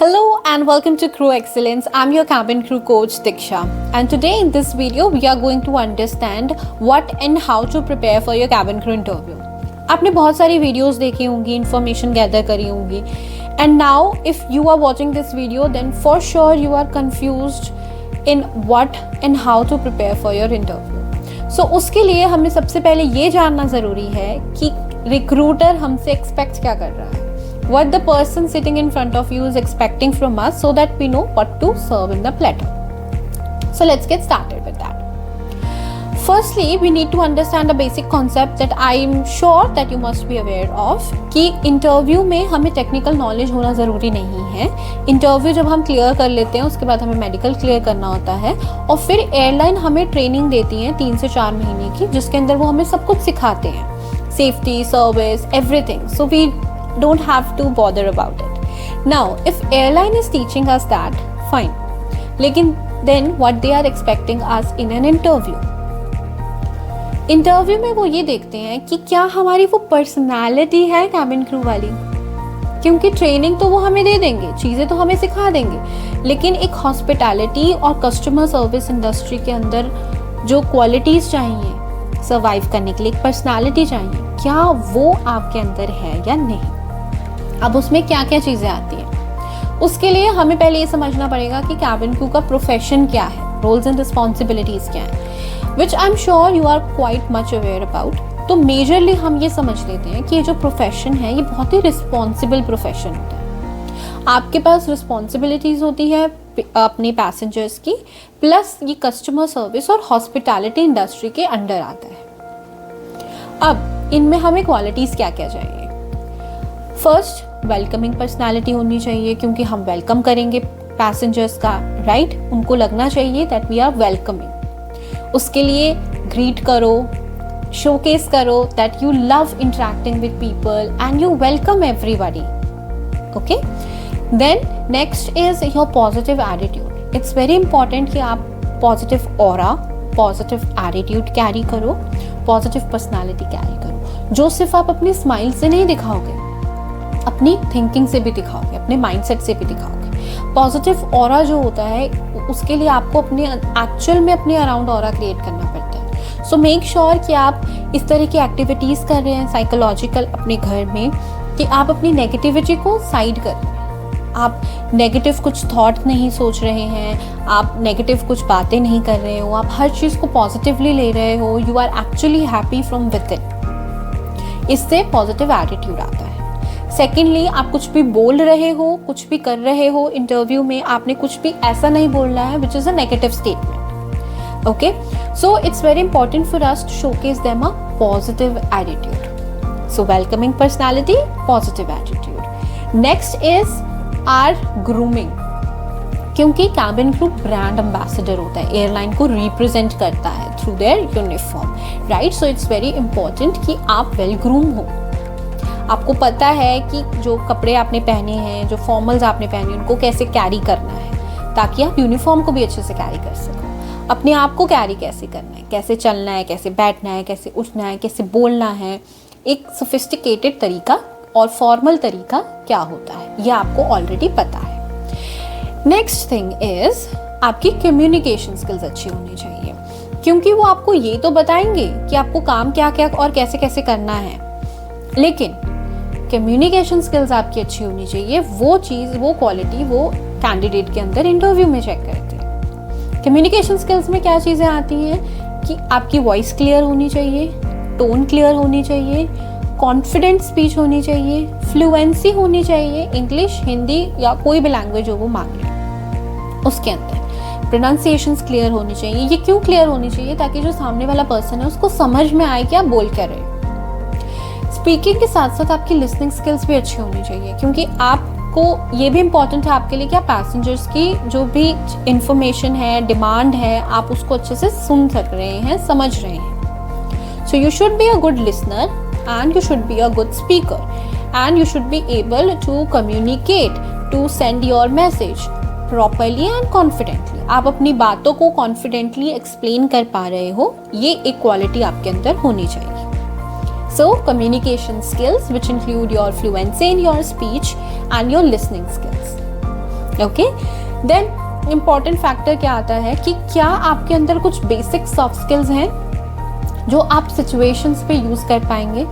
Hello and welcome to Crew Excellence. I'm your cabin crew coach Diksha, and today in this video we are going to understand what and how to prepare for your cabin crew interview. आपने बहुत सारी videos देखी होंगी, information gather करी होंगी, and now if you are watching this video then for sure you are confused in what and how to prepare for your interview. So उसके लिए हमें सबसे पहले ये जानना ज़रूरी है कि रिक्रूटर हमसे एक्सपेक्ट क्या कर रहा है, what the person sitting in front of you is expecting from us, so that we know what to serve in the platter. So let's get started with that. Firstly, we need to understand a basic concept that I am sure that you must be aware of कि interview में हमें technical knowledge होना ज़रूरी नहीं है. Interview जब हम clear कर लेते हैं उसके बाद हमें मेडिकल क्लियर करना होता है और फिर एयरलाइन हमें ट्रेनिंग देती है 3 से 4 महीने की, जिसके अंदर वो हमें सब कुछ सिखाते हैं, safety, service, everything. So we don't have to bother about it. Now, if airline is teaching us that, fine. लेकिन then what they are expecting us in an interview. Interview में वो ये देखते हैं कि क्या हमारी वो पर्सनालिटी है कैबिन क्रू वाली, क्योंकि ट्रेनिंग तो वो हमें दे देंगे, चीज़ें तो हमें सिखा देंगे, लेकिन एक हॉस्पिटैलिटी और कस्टमर सर्विस इंडस्ट्री के अंदर जो क्वालिटीज़ चाहिए सर्वाइव करने के लिए, एक पर्सनालिटी चाहिए, क्या वो आपके अंदर है या नहीं. अब उसमें क्या क्या चीज़ें आती हैं, उसके लिए हमें पहले ये समझना पड़ेगा कि कैबिन क्रू का प्रोफेशन क्या है, रोल्स एंड रिस्पॉन्सिबिलिटीज़ क्या हैं, which I am sure you are quite much aware about. तो मेजरली हम ये समझ लेते हैं कि ये जो प्रोफेशन है ये बहुत ही रिस्पॉन्सिबल प्रोफेशन होता है. आपके पास रिस्पॉन्सिबिलिटीज़ होती है अपने पैसेंजर्स की, प्लस ये कस्टमर सर्विस और हॉस्पिटैलिटी इंडस्ट्री के अंडर आता है. अब इनमें हमें क्वालिटीज़ क्या क्या चाहिए. फर्स्ट, वेलकमिंग पर्सनालिटी होनी चाहिए, क्योंकि हम वेलकम करेंगे पैसेंजर्स का, राइट. उनको लगना चाहिए दैट वी आर वेलकमिंग. उसके लिए ग्रीट करो, शोकेस करो that you love interacting with people and you welcome everybody. Okay. Then next is your positive attitude. It's very important कि आप positive aura, positive attitude carry करो, positive personality carry करो, जो सिर्फ आप अपनी स्माइल से नहीं दिखाओगे, अपनी थिंकिंग से भी दिखाओगे, अपने माइंडसेट से भी दिखाओगे. पॉजिटिव ऑरा जो होता है उसके लिए आपको अपने एक्चुअल में अपने अराउंड ऑरा क्रिएट करना पड़ता है. सो मेक श्योर कि आप इस तरह की एक्टिविटीज़ कर रहे हैं साइकोलॉजिकल अपने घर में कि आप अपनी नेगेटिविटी को साइड कर रहे हैं, आप नेगेटिव कुछ थॉट नहीं सोच रहे हैं, आप नेगेटिव कुछ बातें नहीं कर रहे हो, आप हर चीज़ को पॉजिटिवली ले रहे हो, you are actually happy from within. इससे पॉजिटिव एटीट्यूड आता है. सेकेंडली, आप कुछ भी बोल रहे हो, कुछ भी कर रहे हो इंटरव्यू में, आपने कुछ भी ऐसा नहीं बोलना है which is a negative statement. Okay. So it's very important for us to showcase them a positive attitude. So welcoming personality, positive attitude. Next is our grooming, क्योंकि कैबिन क्रू ब्रांड एम्बेसडर होता है, airline को represent करता है through their uniform, right. So it's very important कि आप well groom हो. आपको पता है कि जो कपड़े आपने पहने हैं, जो फॉर्मल्स आपने पहने हैं, उनको कैसे कैरी करना है ताकि आप यूनिफॉर्म को भी अच्छे से कैरी कर सको. अपने आप को कैरी कैसे करना है, कैसे चलना है, कैसे बैठना है, कैसे उठना है, कैसे बोलना है, एक सोफिस्टिकेटेड तरीका और फॉर्मल तरीका क्या होता है, ये आपको ऑलरेडी पता है. नेक्स्ट थिंग इज आपकी कम्युनिकेशन स्किल्स अच्छी होनी चाहिए, क्योंकि वो आपको ये तो बताएंगे कि आपको काम क्या क्या और कैसे कैसे करना है, लेकिन कम्युनिकेशन स्किल्स आपकी अच्छी होनी चाहिए. वो चीज़, वो क्वालिटी वो कैंडिडेट के अंदर इंटरव्यू में चेक करते हैं. कम्युनिकेशन स्किल्स में क्या चीज़ें आती हैं कि आपकी वॉइस क्लियर होनी चाहिए, टोन क्लियर होनी चाहिए, कॉन्फिडेंट स्पीच होनी चाहिए, फ्लुएंसी होनी चाहिए, इंग्लिश, हिंदी या कोई भी लैंग्वेज जो वो मांग रहे उसके अंदर. प्रोनाउंसिएशंस क्लियर होनी चाहिए. ये क्यों क्लियर होनी चाहिए? ताकि जो सामने वाला पर्सन है उसको समझ में आए कि आप बोल क्या रहे हो. स्पीकिंग के साथ साथ आपकी लिसनिंग स्किल्स भी अच्छी होनी चाहिए, क्योंकि आपको ये भी इम्पॉर्टेंट है आपके लिए कि आप पैसेंजर्स की जो भी इंफॉर्मेशन है, डिमांड है, आप उसको अच्छे से सुन सक रहे हैं, समझ रहे हैं. So you should be a good listener and you should be a good speaker and you should be able to communicate, to send your message properly and confidently. आप अपनी बातों को confidently explain कर पा रहे हो, ये एक क्वालिटी आपके अंदर होनी चाहिए. So communication skills which include your fluency in your speech and your listening skills. Okay. Then important factor क्या आता है कि क्या आपके अंदर कुछ बेसिक सॉफ्ट स्किल्स हैं जो आप सिचुएशंस पे यूज़ कर पाएंगे,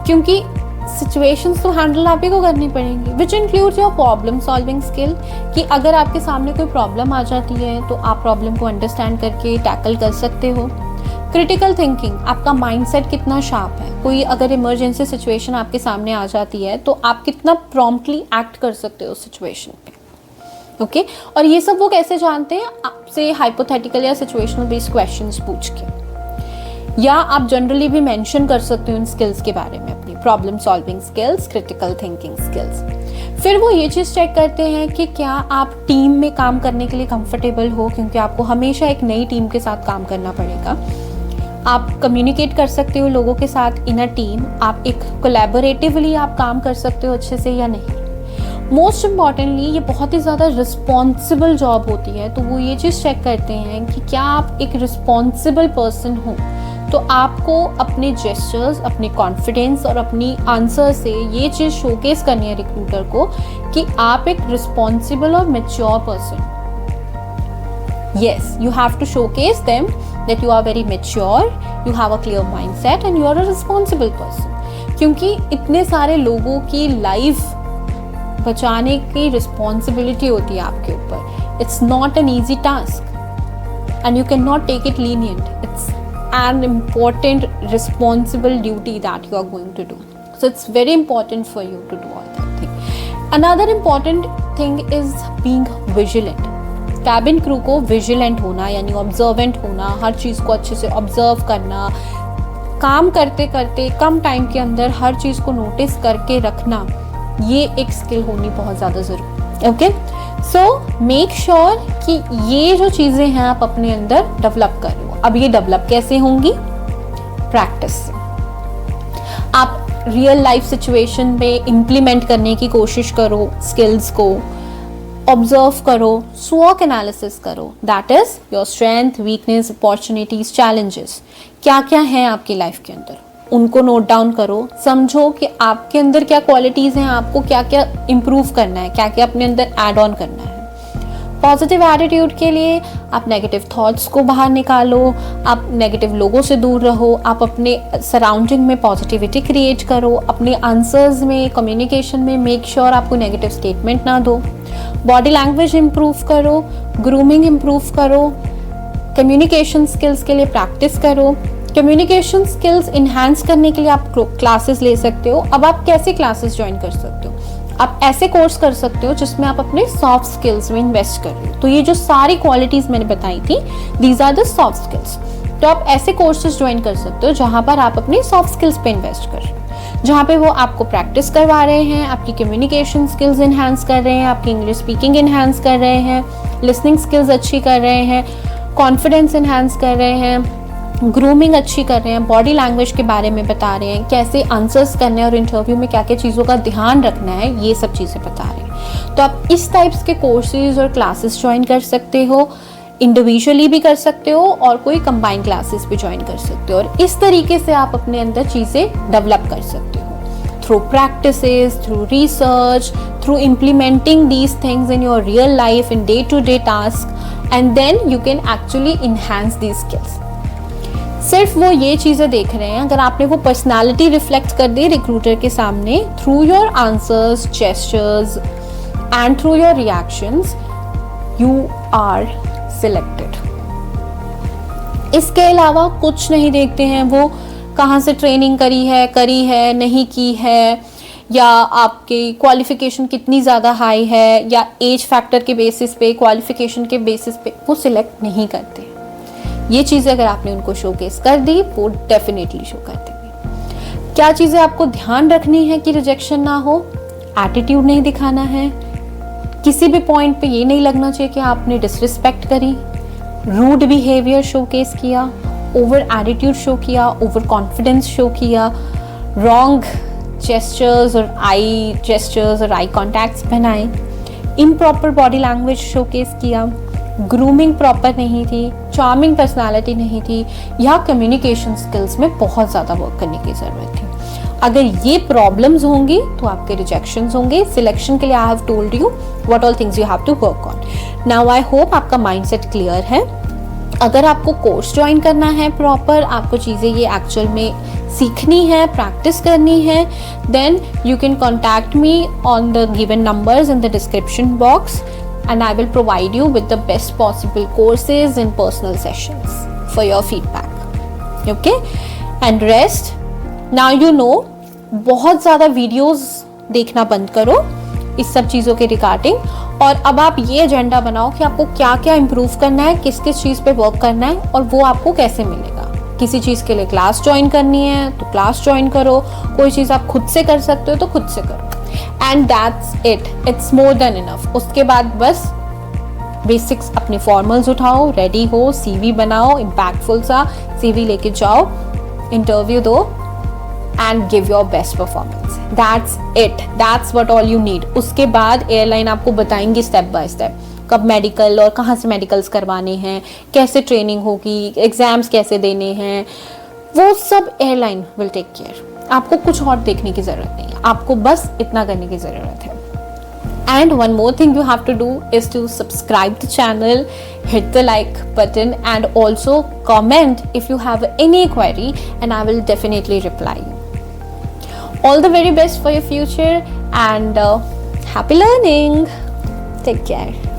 क्योंकि सिचुएशंस तो हैंडल आप ही को करनी पड़ेंगी, which includes your problem solving skill, कि अगर आपके सामने कोई प्रॉब्लम आ जाती है तो आप प्रॉब्लम को अंडरस्टैंड करके टैकल कर सकते हो। क्रिटिकल थिंकिंग, आपका माइंडसेट कितना शार्प है, कोई अगर इमरजेंसी सिचुएशन आपके सामने आ जाती है तो आप कितना प्रॉम्प्टली एक्ट कर सकते हो उस सिचुएशन पे, ओके। और ये सब वो कैसे जानते हैं? आपसे हाइपोथेटिकल या सिचुएशनल बेस्ड क्वेश्चंस पूछ के, या आप जनरली भी मेंशन कर सकते हो इन स्किल्स के बारे में, अपनी problem solving skills, critical thinking skills. फिर वो ये चीज़ चेक करते हैं कि क्या आप टीम में काम करने के लिए कंफर्टेबल हो, क्योंकि आपको हमेशा एक नई टीम के साथ काम करना पड़ेगा। आप कम्युनिकेट कर सकते हो लोगों के साथ इन अ टीम, आप एक कोलैबोरेटिवली आप काम कर सकते हो अच्छे से या नहीं। मोस्ट इम्पॉर्टेंटली ये बहुत ही ज़्यादा रिस्पॉन्सिबल जॉब होती है, तो वो ये चीज़ चेक करते हैं कि क्या आप एक रिस्पॉन्सिबल पर्सन हो। तो आपको अपने जेस्चर्स, अपने कॉन्फिडेंस और अपनी आंसर से ये चीज़ शोकेस करनी है रिक्रूटर को कि आप एक रिस्पॉन्सिबल और mature person. Yes, you have to showcase them that you are very mature, you have a clear mindset and you are a responsible person, क्योंकि इतने सारे लोगों की लाइफ बचाने की रिस्पॉन्सिबिलिटी होती है आपके ऊपर। It's not an easy task and you can not take it lenient. It's an important responsible duty that you are going to do, so it's very important for you to do all that thing. Another important thing is being vigilant. Cabin crew को vigilant होना यानी observant होना, हर चीज़ को अच्छे से observe करना, काम करते करते कम टाइम के अंदर हर चीज़ को नोटिस करके रखना, ये एक स्किल होनी बहुत ज़्यादा ज़रूरी। ओके, सो मेक श्योर कि ये जो चीज़ें हैं आप अपने अंदर डेवलप कर रहे हो। अब ये डेवलप कैसे होंगी? प्रैक्टिस से। आप रियल लाइफ सिचुएशन में इम्प्लीमेंट करने की कोशिश करो, स्किल्स को ऑब्जर्व करो, स्वॉट एनालिसिस करो, that is your strength, weakness, opportunities, challenges क्या क्या हैं आपकी लाइफ के अंदर, उनको नोट डाउन करो। समझो कि आपके अंदर क्या क्वालिटीज़ हैं, आपको क्या क्या इम्प्रूव करना है, क्या क्या अपने अंदर ऐड ऑन करना है। पॉजिटिव एटीट्यूड के लिए आप नेगेटिव थॉट्स को बाहर निकालो, आप नेगेटिव लोगों से दूर रहो, आप अपने सराउंडिंग में पॉजिटिविटी क्रिएट करो, अपने आंसर्स में, कम्युनिकेशन में मेक श्योर आपको नेगेटिव स्टेटमेंट ना दो। बॉडी लैंग्वेज इम्प्रूव करो, ग्रूमिंग इम्प्रूव करो, कम्युनिकेशन स्किल्स के लिए प्रैक्टिस करो। कम्युनिकेशन स्किल्स इन्हांस करने के लिए आप क्लासेस ले सकते हो। अब आप कैसे क्लासेस ज्वाइन कर सकते हो? आप ऐसे कोर्स कर सकते हो जिसमें आप अपने सॉफ्ट स्किल्स में इन्वेस्ट कर रहे हो। तो ये जो सारी क्वालिटीज़ मैंने बताई थी, these are the soft skills. तो आप ऐसे कोर्सेज ज्वाइन कर सकते हो जहाँ पर आप अपनी सॉफ्ट स्किल्स पे इन्वेस्ट कर रहे हो, जहाँ पे वो आपको प्रैक्टिस करवा रहे हैं, आपकी कम्युनिकेशन स्किल्स इन्हांस कर रहे हैं, आपकी इंग्लिश स्पीकिंग इन्हांस कर रहे हैं, लिसनिंग स्किल्स अच्छी कर रहे हैं, कॉन्फिडेंस इन्हांस कर रहे हैं, ग्रूमिंग अच्छी कर रहे हैं, बॉडी लैंग्वेज के बारे में बता रहे हैं, कैसे आंसर्स करने हैं और इंटरव्यू में क्या क्या चीज़ों का ध्यान रखना है, ये सब चीज़ें बता रहे हैं। तो आप इस टाइप्स के कोर्सेज और क्लासेस ज्वाइन कर सकते हो, इंडिविजुअली भी कर सकते हो और कोई कंबाइंड क्लासेस भी ज्वाइन कर सकते हो, और इस तरीके से आप अपने अंदर चीज़ें डेवलप कर सकते हो through practices, through research, through implementing these things in your real life, in day to day task, and then you can actually enhance these skills. सिर्फ वो ये चीज़ें देख रहे हैं, अगर आपने वो पर्सनालिटी रिफ्लेक्ट कर दी रिक्रूटर के सामने through your answers, gestures and through your reactions, you are selected. इसके अलावा कुछ नहीं देखते हैं वो, कहाँ से ट्रेनिंग करी है नहीं की है, या आपकी क्वालिफिकेशन कितनी ज़्यादा हाई है, या एज फैक्टर के बेसिस पे, क्वालिफिकेशन के बेसिस पे वो सिलेक्ट नहीं करते। ये चीज़ें अगर आपने उनको शोकेस कर दी, वो डेफिनेटली शो कर देंगे। क्या चीज़ें आपको ध्यान रखनी है कि रिजेक्शन ना हो? एटीट्यूड नहीं दिखाना है, किसी भी पॉइंट पे ये नहीं लगना चाहिए कि आपने डिसरिस्पेक्ट करी, रूड बिहेवियर शोकेस किया, ओवर एटीट्यूड शो किया, ओवर कॉन्फिडेंस शो किया, रॉन्ग जेस्चर्स और आई कॉन्टैक्ट्स बनाए, इम्प्रॉपर बॉडी लैंग्वेज शोकेस किया, ग्रूमिंग प्रॉपर नहीं थी, चार्मिंग पर्सनालिटी नहीं थी, या कम्युनिकेशन स्किल्स में बहुत ज़्यादा वर्क करने की ज़रूरत थी। अगर ये प्रॉब्लम्स होंगी तो आपके रिजेक्शंस होंगे। सिलेक्शन के लिए I have told you what all things you have to work on. Now I hope आपका माइंडसेट क्लियर है। अगर आपको कोर्स ज्वाइन करना है प्रॉपर, आपको चीज़ें ये एक्चुअल में सीखनी है, प्रैक्टिस करनी है, then you can contact me on the given numbers in the description box and I will provide you with the best possible courses and personal sessions for your feedback. Okay? And rest, now you know, बहुत ज़्यादा videos देखना बंद करो इस सब चीज़ों के regarding, और अब आप ये एजेंडा बनाओ कि आपको क्या क्या इम्प्रूव करना है, किस किस चीज़ पे वर्क करना है, और वो आपको कैसे मिलेगा। किसी चीज़ के लिए क्लास ज्वाइन करनी है तो क्लास ज्वाइन करो, कोई चीज़ आप खुद से कर सकते हो तो खुद से करो, and that's it, it's more than enough. उसके बाद बस बेसिक्स अपने फॉर्मल्स उठाओ, रेडी हो, सीवी बनाओ, इम्पैक्टफुल सा सीवी लेके जाओ, इंटरव्यू दो and give your best performance. That's it, that's what all you need. उसके बाद एयरलाइन आपको बताएंगी स्टेप बाय स्टेप कब मेडिकल और कहाँ से मेडिकल्स करवाने हैं, कैसे ट्रेनिंग होगी, एग्जाम्स कैसे देने हैं, वो सब एयरलाइन विल टेक केयर। आपको कुछ और देखने की ज़रूरत नहीं है, आपको बस इतना करने की ज़रूरत है। And one more thing you have to do is to subscribe the channel, hit the like button, and also comment if you have any query, and I will definitely reply you. All the very best for your future, and happy learning. Take care.